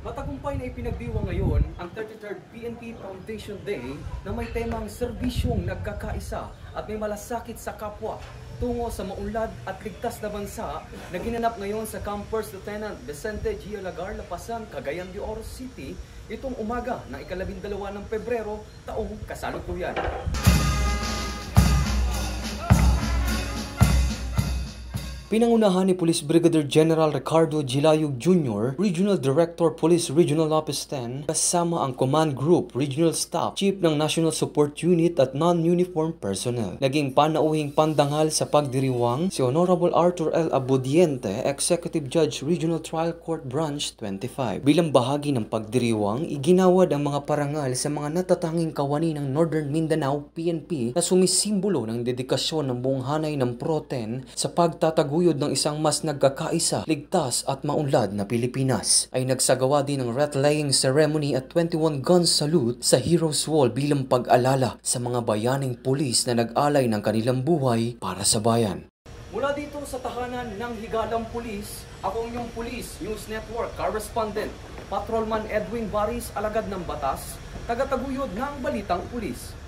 Matagumpay na ipinagdiwang ngayon ang 33rd PNP Foundation Day na may temang serbisyong nagkakaisa at may malasakit sa kapwa tungo sa maunlad at ligtas na bansa na ginanap ngayon sa Camp First Lieutenant Vicente G. Lagar, Lapasan, Cagayan de Oro City itong umaga ng ika-12 ng Pebrero taong kasalukuyan. Pinangunahan ni Police Brigadier General Ricardo Gilayog Jr., Regional Director Police Regional Office 10, kasama ang Command Group, Regional Staff, Chief ng National Support Unit at non-uniform personnel. Naging panauhing pandangal sa pagdiriwang si Honorable Arthur L. Abudiente, Executive Judge, Regional Trial Court Branch 25. Bilang bahagi ng pagdiriwang, iginawad ang mga parangal sa mga natatanging kawani ng Northern Mindanao PNP na sumisimbolo ng dedikasyon ng buong hanay ng Pro-10 sa pagtataguyod ng isang mas nagkakaisa, ligtas at maunlad na Pilipinas. Ay nagsagawa din ng wreath-laying ceremony at 21 gun salute sa Heroes Wall bilang pag-alala sa mga bayaning pulis na nag-alay ng kanilang buhay para sa bayan. Mula dito sa tahanan ng Higalang Pulis, ako ang iyong Police News Network Correspondent, Patrolman Edwin Baris, alagad ng batas, tagataguyod ng Balitang Pulis.